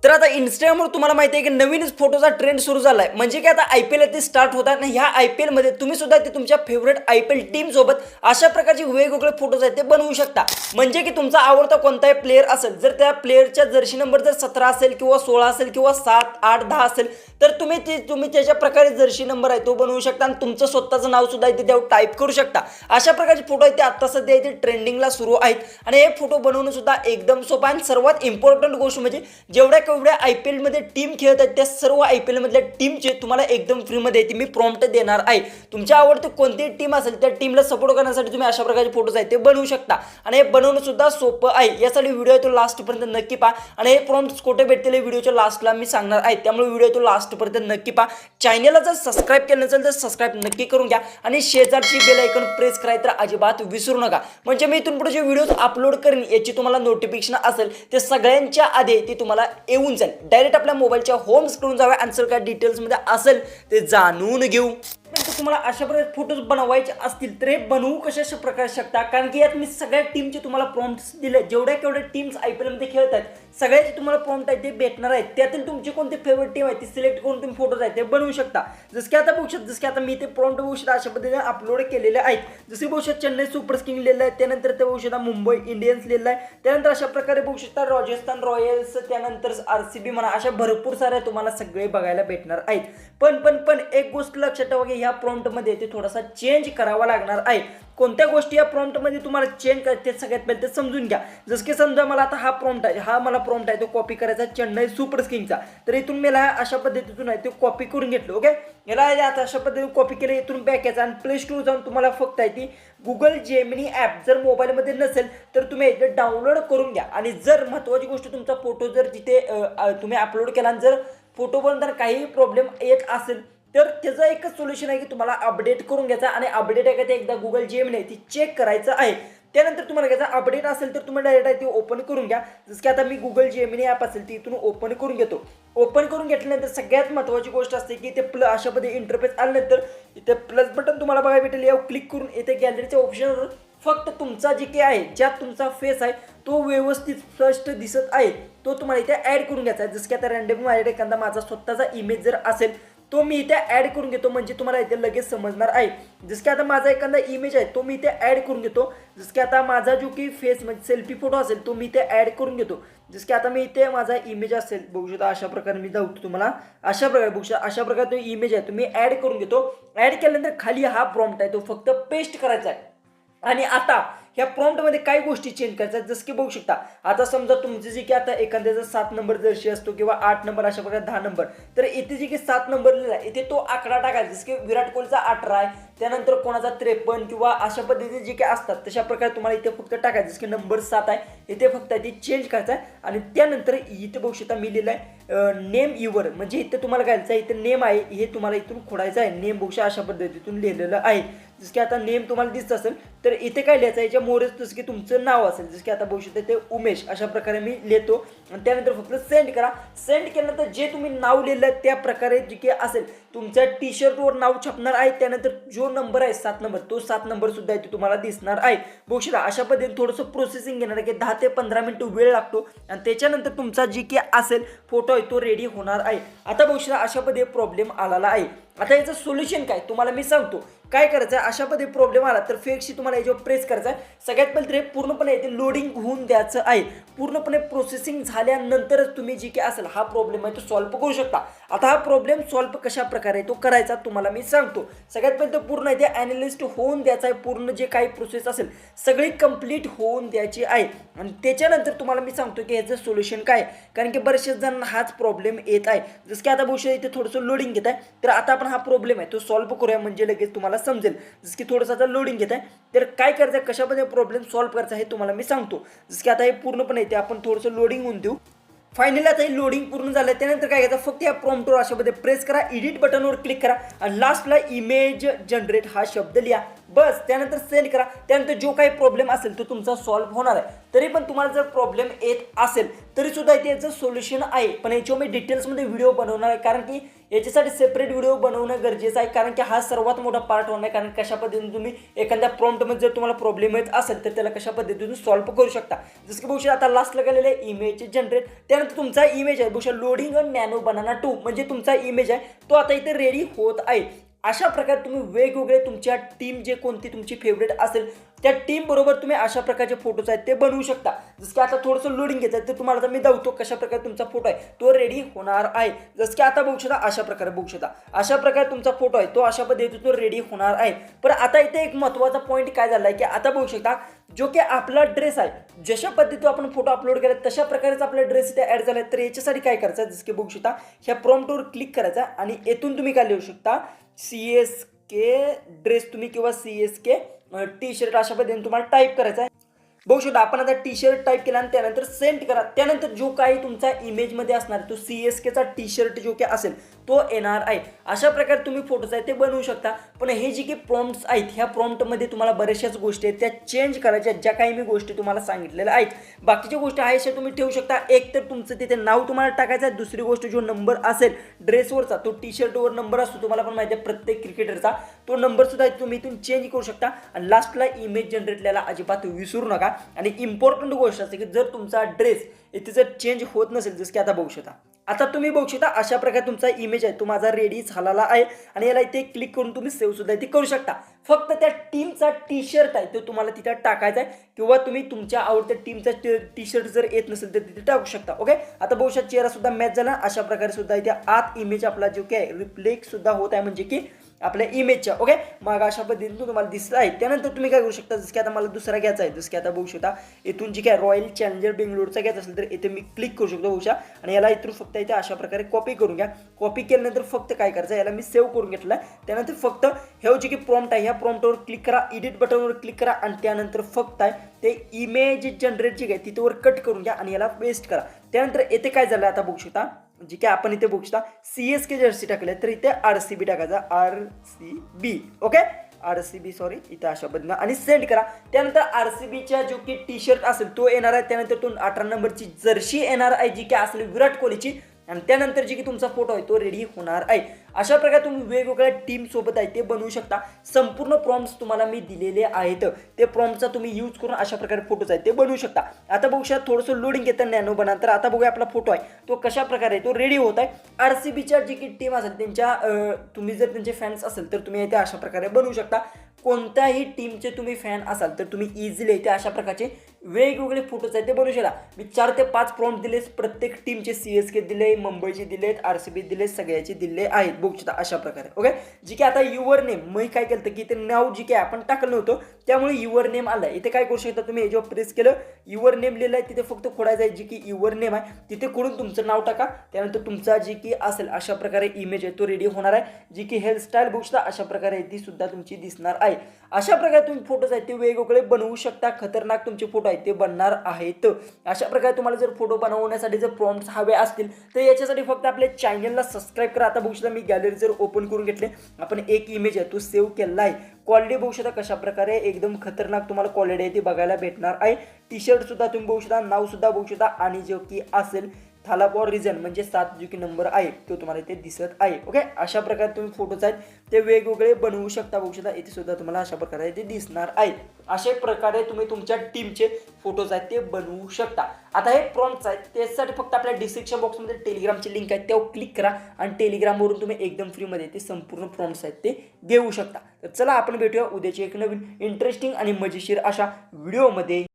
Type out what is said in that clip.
तर आता Instagramवर तुम्हाला माहिती आहे की नवीनच फोटोचा ट्रेंड सुरू झालाय. म्हणजे की आता IPL ते स्टार्ट होतात आणि ह्या IPL मध्ये तुम्ही सुद्धा ते तुमच्या फेवरेट IPL टीम सोबत अशा प्रकारचे वेगवेगळे फोटोज आहेत ते बनवू शकता. म्हणजे की तुमचा आवडता कोणताही प्लेयर असेल, जर त्या प्लेयरच्या जर्सी नंबर जर 17 असेल किंवा 16 असेल किंवा 7, 8, 10 असेल, तर तुम्ही त्याच्या प्रकारे जर्सी नंबर आहे तो बनवू शकता आणि तुमचं स्वतःचं नाव सुद्धा इथे त्यावर टाईप करू शकता. अशा प्रकारचे फोटो आहेत ते आता सध्या इथे ट्रेंडिंगला सुरू आहेत आणि हे फोटो बनवणं सुद्धा एकदम सोपं आणि सर्वात इम्पॉर्टंट गोष्ट म्हणजे जेवढ्या IPL मध्ये टीम खेळत आहेत त्या सर्व IPL मधल्या टीमचे तुम्हाला एकदम फ्रीमध्ये येते मी प्रॉम्प्ट देणार आहे. तुमच्या आवडते कोणतीही टीम असेल त्या टीमला सपोर्ट करण्यासाठी तुम्ही अशा प्रकारचे फोटोज आहेत ते बनवू शकता आणि हे बनवणं सुद्धा सोपं आहे. यासाठी व्हिडिओ तो लास्टपर्यंत नक्की पहा आणि हे प्रॉम्प्ट्स कुठे भेटतील व्हिडिओच्या लास्टला मी सांगणार आहे. त्यामुळे व्हिडिओ तो लास्टपर्यंत नक्की पहा. चॅनलला जर सबस्क्राईब केलं नसेल तर सबस्क्राईब नक्की करून घ्या आणि शेजारची बेल आयकॉन प्रेस करायचं तर अजिबात विसरू नका. म्हणजे मी इथून पुढे जे व्हिडिओज अपलोड करेन याची तुम्हाला नोटिफिकेशन असेल ते सगळ्यांच्या आधी ते तुम्हाला येऊन जाईल. डायरेक्ट आपल्या मोबाईलच्या होम स्क्रीन जाऊया आणि सर काय डिटेल्समध्ये असेल ते जाणून घेऊ. तुम्हाला अशा प्रकारे फोटोज बनवायचे असतील तर हे बनवू कशा प्रकारे शकता, कारण की यात मी सगळ्या टीमचे तुम्हाला प्रॉम्प्ट्स दिले. जेवढ्या टीम्स IPL मध्ये खेळत आहेत सगळ्याचे तुम्हाला प्रॉम्प्ट आहे ते भेटणार आहेत. त्यातील तुमची कोणती फेवरेट टीम आहे ती सिलेक्ट करून तुम्ही फोटोज आहेत ते बनवू शकता. जसं की आता बघू शकता, जसं की आता मी ते प्रॉम्प्ट बघू शकता अशा पद्धतीने अपलोड केलेले आहेत. जसे बघू शकता चेन्नई सुपर किंग लिहिलेलं आहे, त्यानंतर ते बघू शकता मुंबई इंडियन्स लिहिलेलं आहे, त्यानंतर अशा प्रकारे बघू शकता राजस्थान रॉयल्स, त्यानंतर RCB म्हणा, अशा भरपूर साऱ्या तुम्हाला सगळे बघायला भेटणार आहेत. पण एक गोष्ट लक्षात ठेवा की ह्या प्रॉम्प्ट मध्ये ते थोडासा चेंज करावा लागणार आहे. कोणत्या गोष्टी या प्रॉम्प्ट मध्ये तुम्हाला चेंज करायचे सगळ्यात पहिले ते समजून घ्या. जसं की समजा मला आता हा प्रॉम्प्ट आहे तो कॉपी करायचा चेन्नई सुपर किंगचा, तर इथून मी अशा पद्धतीतून आहे ते कॉपी करून घेतलं. ओके, याला आता अशा पद्धतीने कॉपी केलं, इथून बॅक यायचं आणि प्ले स्टोर जाऊन तुम्हाला फक्त आहे ती गुगल जेमिनी ॲप जर मोबाईलमध्ये नसेल तर तुम्ही इथे डाउनलोड करून घ्या. आणि जर महत्त्वाची गोष्ट तुमचा फोटो जर तिथे तुम्ही अपलोड केला आणि जर फोटो बनवताना काही प्रॉब्लेम येत असेल तर त्याचं एकच सोल्युशन आहे की तुम्हाला अपडेट करून घ्यायचा आणि अपडेट आहे का ते एकदा गुगल जेमिनी ती चेक करायचं आहे. त्यानंतर तुम्हाला घ्यायचा अपडेट असेल तर तुम्ही डायरेक्ट आहे ते ओपन करून घ्या. जसं की आता मी गुगल जेमिनी ॲप असेल ती इथून ओपन करून घेतो. ओपन करून घेतल्यानंतर सगळ्यात महत्त्वाची गोष्ट असते की ते अशा पद्धती इंटरफेस आल्यानंतर इथे प्लस बटन तुम्हाला बघायला भेटेल. यावर क्लिक करून इथे गॅलरीच्या ऑप्शनवर फक्त तुमचा जे काही आहे ज्यात तुमचा फेस आहे तो व्यवस्थित स्पष्ट दिसत आहे तो तुम्हाला इथे ॲड करून घ्यायचा आहे. जसं की आता रँडम माझ्याकडे एखादा माझा स्वतःचा इमेज जर असेल तो मी इथे ॲड करून घेतो, म्हणजे तुम्हाला इथे लगेच समजणार आहे. जसं की आता माझा एखादा इमेज आहे तो मी इथे ॲड करून घेतो. जसं की आता माझा जो की फेस म्हणजे सेल्फी फोटो असेल तो मी इथे ॲड करून घेतो. जसं की आता मी इथे माझा इमेज असेल बघू शकता अशा प्रकारे मी दाखवतो तुम्हाला. अशा प्रकारे बघू शकता अशा प्रकारे तो इमेज आहे तो मी ॲड करून घेतो. ॲड केल्यानंतर खाली हा प्रॉम्प्ट आहे तो फक्त पेस्ट करायचा आहे. आणि आता ह्या प्रॉम्प्टमध्ये काही गोष्टी चेंज करायच्या, जसं की बघू शकता आता समजा तुमचे जे की आता एखाद्याचा 7 नंबर जर्सी असतो किंवा 8 नंबर अशा प्रकारे 10 नंबर, तर इथे जे की 7 नंबर लिहिला आहे इथे तो आकडा टाकायचा. जसं की विराट कोहलीचा 18 आहे, त्यानंतर कोणाचा 53 किंवा अशा पद्धतीने जे काही असतात तशा प्रकारे तुम्हाला इथे फक्त टाकायचं. जसं की नंबर 7 आहे इथे फक्त ते चेंज करायचा आहे. आणि त्यानंतर इथे बघू शकता मी लिहिलं आहे नेम युवर, म्हणजे इथे तुम्हाला काय आहे इथे नेम आहे हे तुम्हाला इथून खोडायचं आहे. नेम बघू शकता अशा पद्धतीतून लिहिलेलं आहे. जसं की आता नेम तुम्हाला दिसत असेल तर इथे काय लिहायचं आहे याच्या मोरेच जसं की तुमचं नाव असेल. जसं की आता बघू शकता ते उमेश अशा प्रकारे मी लिहितो आणि त्यानंतर फक्त सेंड करा. सेंड केल्यानंतर जे तुम्ही नाव लिहिलं त्या प्रकारे जे की असेल तुमच्या टी शर्टवर नाव छापणार आहे. त्यानंतर जो नंबर आहे 7 नंबर तो 7 नंबर सुद्धा इथे तुम्हाला दिसणार आहे. बघू शकता अशा पद्धतीने थोडंसं प्रोसेसिंग घेणार आहे की 10 ते 15 मिनिटं वेळ लागतो आणि त्याच्यानंतर तुमचा जे की असेल फोटो आहे तो रेडी होणार आहे. आता बघू शकता अशा पद्धतीने प्रॉब्लेम आलेला आहे. आता याचं सोल्युशन काय तुम्हाला मी सांगतो. काय करायचं आहे अशा पद्धतीने प्रॉब्लेम आला तर फेकशी तुम्हाला याच्यावर प्रेस करायचा आहे. सगळ्यात पहिले तर हे पूर्णपणे इथे लोडिंग होऊन द्यायचं आहे. पूर्णपणे प्रोसेसिंग झाल्यानंतरच तुम्ही जे काही असेल हा प्रॉब्लेम आहे तो सॉल्व्ह करू शकता. आता हा प्रॉब्लेम सॉल्व्ह कशा प्रकारे तो करायचा तुम्हाला मी सांगतो. सगळ्यात पहिले तर पूर्ण इथे ॲनालिस्ट होऊन द्यायचा आहे. पूर्ण जे काही प्रोसेस असेल सगळी कंप्लीट होऊन द्यायची आहे आणि त्याच्यानंतर तुम्हाला मी सांगतो की ह्याचं सोल्युशन काय, कारण की बरेचसे जण हाच प्रॉब्लेम येत आहे. जसं की आता बघू शकता इथे थोडंसं लोडिंग घेत आहे. तर आता आपण हा प्रॉब्लेम आहे तो सॉल्व्ह करूया म्हणजे लगेच तुम्हाला समजेल. जसं की थोडंसं आता लोडिंग घेत आहे तर काय करायचं कशामध्ये प्रॉब्लेम सॉल्व्ह करायचा हे तुम्हाला मी सांगतो. जसं की आता हे पूर्णपणे येते आपण थोडंसं लोडिंग होऊन देऊ. फायनली आता हे लोडिंग पूर्ण झालं. त्यानंतर काय करायचं फक्त या प्रॉम्प्टवर अशामध्ये प्रेस करा, एडिट बटनवर क्लिक करा आणि लास्टला इमेज जनरेट हा शब्द लिहा. बस त्यानंतर सेंड करा. त्यानंतर जो काही प्रॉब्लेम असेल तो तुमचा सॉल्व्ह होणार आहे. तरी पण तुम्हाला जर प्रॉब्लेम येत असेल तरी सुद्धा इथे याचं सोल्युशन आहे, पण याच्यावर मी डिटेल्समध्ये व्हिडिओ बनवणार आहे, कारण की याच्यासाठी सेपरेट व्हिडिओ बनवणं गरजेचं आहे, कारण की हा सर्वात मोठा पार्ट होणार आहे. कारण कशा पद्धतीने तुम्ही एखाद्या प्रॉम्प्टमध्ये जर तुम्हाला प्रॉब्लेम येत असेल तर त्याला कशा पद्धतीने सॉल्व्ह करू शकता. जसं की बघू आता लास्टला गेलेलं आहे इमेज जनरेट. त्यानंतर तुमचा इमेज आहे बघू लोडिंग नॅनो बनाना 2 म्हणजे तुमचा इमेज आहे तो आता इथे रेडी होत आहे. अशा प्रकारे तुम्ही वेगवेगळे तुमच्या टीम जे कोणती तुमची फेवरेट असेल त्या टीम बरोबर तुम्ही अशा प्रकारचे फोटोज आहेत ते बनवू शकता. जसं की आता थोडंसं लोडिंग घ्यायचं आहे तर तुम्हाला आता मी दाखवतो कशा प्रकारे तुमचा फोटो आहे तो रेडी होणार आहे. जसं की आता बघू शकता अशा प्रकारे बघू शकता अशा प्रकारे तुमचा फोटो आहे तो अशा पद्धतीने तो रेडी होणार आहे. पण आता इथे एक महत्त्वाचा पॉईंट काय झाला आहे की आता बघू शकता जो की आपला ड्रेस आहे जशा पद्धतीने आपण फोटो अपलोड केला तशा प्रकारेच आपला ड्रेस इथे ॲड झाला आहे. तर याच्यासाठी काय करायचं जसं की बघू शकता ह्या प्रॉम्प्टवर क्लिक करायचा आणि येथून तुम्ही काय लिहू शकता CSK ड्रेस तुम्ही किंवा CSK टी शर्ट अशा पद्धतीने तुम्हाला टाईप करायचा आहे. बघू शकता आपण आता टी शर्ट टाईप केला आणि त्यानंतर सेंड करा. त्यानंतर जो काही तुमचा इमेजमध्ये असणार तो CSKचा टी शर्ट जो काही असेल तो येणार आहे. अशा प्रकारे तुम्ही फोटोज आहेत ते बनवू शकता. पण हे जे काही प्रॉम्प्ट्स आहेत ह्या प्रॉम्प्टमध्ये तुम्हाला बऱ्याचशाच गोष्टी आहेत त्या चेंज करायच्या, ज्या काही मी गोष्टी तुम्हाला सांगितलेल्या आहेत. बाकीच्या गोष्टी आहेत अशा तुम्ही ठेवू शकता. एक तर तुमचं तिथे नाव तुम्हाला टाकायचं आहे, दुसरी गोष्ट जो नंबर असेल ड्रेसवरचा तो टी शर्टवर नंबर असतो तुम्हाला पण माहिती आहे प्रत्येक क्रिकेटरचा तो नंबर सुद्धा तुम्ही इथून चेंज करू शकता. आणि लास्टला इमेज जनरेटला अजिबात विसरू नका. आणि इम्पॉर्टंट गोष्ट असते की जर तुमचा ड्रेस इथे जर चेंज होत नसेल जसं की आता बघू शकता आता तुम्ही बघू शकता अशा प्रकारे तुमचा इमेज आहे तो माझा रेडी झालेला आहे आणि याला इथे क्लिक करून तुम्ही सेव्ह सुद्धा इथे करू शकता. फक्त त्या टीमचा टी शर्ट आहे तो तुम्हाला तिथे टाकायचा आहे किंवा तुम्ही तुमच्या आवडत्या टीमचा टी शर्ट जर येत नसेल तर तिथे टाकू शकता. ओके आता बघू शकता चेहरा सुद्धा मॅच झाला. अशा प्रकारे सुद्धा इथे आत इमेज आपला जो काय रिफ्लेक्ट सुद्धा होत आहे म्हणजे की आपल्या इमेजच्या. ओके मग अशा पद्धतीने तुम्हाला दिसत आहे. त्यानंतर तुम्ही काय करू शकता जसं की आता मला दुसरा घ्यायचा आहे जसं की आता बघू शकता इथून जी काय रॉयल चॅलेंजर बेंगलोरचा घ्यायचा असेल तर इथे मी क्लिक करू शकतो बघू आणि याला इथून फक्त इथे अशा प्रकारे कॉपी करून घ्या. कॉपी केल्यानंतर फक्त काय करायचं याला मी सेव्ह करून घेतलं. त्यानंतर फक्त हे जे की प्रॉम्प्ट आहे ह्या प्रॉम्प्टवर क्लिक करा, एडिट बटनवर क्लिक करा आणि त्यानंतर फक्त आहे ते इमेज जनरेट जे आहे तिथेवर कट करून घ्या आणि याला पेस्ट करा. त्यानंतर येथे काय झालं आता बघू शकता जी काय आपण इथे बघू शकता CSK जर्सी टाकले तर इथे RCB टाकायचा RCB. ओके RCB सॉरी इथे अशा पद्धतीने आणि सेंड करा. त्यानंतर RCBच्या जो की टी शर्ट असेल तो येणार आहे. त्यानंतर तो 18 नंबरची जर्सी येणार आहे जी काय असेल विराट कोहलीची आणि त्यानंतर जे की तुमचा फोटो आहे तो रेडी होणार आहे. अशा प्रकारे तुम्ही वेगवेगळ्या टीम सोबत आहे ते बनवू शकता. संपूर्ण प्रॉम्प्ट्स तुम्हाला मी दिलेले आहेत ते प्रॉम्प्टचा तुम्ही यूज करून अशा प्रकारे फोटोज आहेत ते बनवू शकता. आता बघू शकता थोडंसं लोडिंग येतं नॅनो बना. तर आता बघूया आपला फोटो आहे तो कशा प्रकारे तो रेडी होत आहे. RCBच्या जी की टीम असेल त्यांच्या तुम्ही जर त्यांचे फॅन्स असेल तर तुम्ही इथे अशा प्रकारे बनवू शकता. कोणत्याही टीमचे तुम्ही फॅन असाल तर तुम्ही इझिली इथे अशा प्रकारचे वेगवेगळे फोटोज आहेत ते बनवू शकता. मी 4 ते 5 प्रॉम्प्ट दिले प्रत्येक टीमचे CSK दिले, मुंबईचे दिलेत, RCB दिले, सगळ्याचे दिले आहेत बघू शकता अशा प्रकारे. ओके जी की आता युअर नेम मी काय केलं की ते नाव जी काय आपण टाकलं नव्हतं त्यामुळे युअर नेम आलं. इथे काय करू शकता तुम्ही याच्यावर प्रेस केलं युअर नेम लिहिलं आहे तिथे फक्त खोडायचं आहे जी की युअर नेम आहे तिथे खोडून तुमचं नाव टाका. त्यानंतर तुमचा जी की असेल अशा प्रकारे इमेज आहे तो रेडी होणार आहे. जी की हेअरस्टाईल बघू शकता अशा प्रकारे ती सुद्धा तुमची दिसणार आहे. अशा प्रकारे तुम्ही फोटोज आहेत ते वेगवेगळे बनवू शकता. खतरनाक तुमचे फोटो आहेत ते बनणार आहेत. अशा प्रकारे तुम्हाला जर फोटो बनवण्यासाठी जर प्रॉम्प्ट्स हवे असतील तर याच्यासाठी फक्त आपल्या चॅनलला सबस्क्राईब करा. आता बघू शकता मी गॅलरी जर ओपन करून घेतले आपण एक इमेज आहे तो सेव्ह केला आहे. क्वालिटी बघू शकता कशा प्रकारे एकदम खतरनाक तुम्हाला क्वालिटी आहे ती बघायला भेटणार आहे. टी शर्ट सुद्धा तुम्ही बघू शकता, नाव सुद्धा बघू शकता आणि जो की असेल थालापॉर रिजन म्हणजे 7 जो की नंबर आहे तो तुम्हाला इथे दिसत आहे. ओके अशा प्रकारे तुम्ही फोटोज आहेत ते वेगवेगळे बनवू शकता बघू शकता. इथे सुद्धा तुम्हाला अशा प्रकारे ते दिसणार आहे. अशा प्रकारे तुम्ही तुमच्या टीमचे फोटोज आहेत ते बनवू शकता. आता हे प्रॉम्प्ट्स आहेत त्यासाठी फक्त आपल्या डिस्क्रिप्शन बॉक्समध्ये टेलिग्रामची लिंक आहे त्यावर क्लिक करा आणि टेलिग्रामवरून तुम्ही एकदम फ्रीमध्ये ते संपूर्ण प्रॉम्प्ट्स आहेत ते घेऊ शकता. तर चला आपण भेटूया उद्याची एक नवीन इंटरेस्टिंग आणि मजेशीर अशा व्हिडिओमध्ये.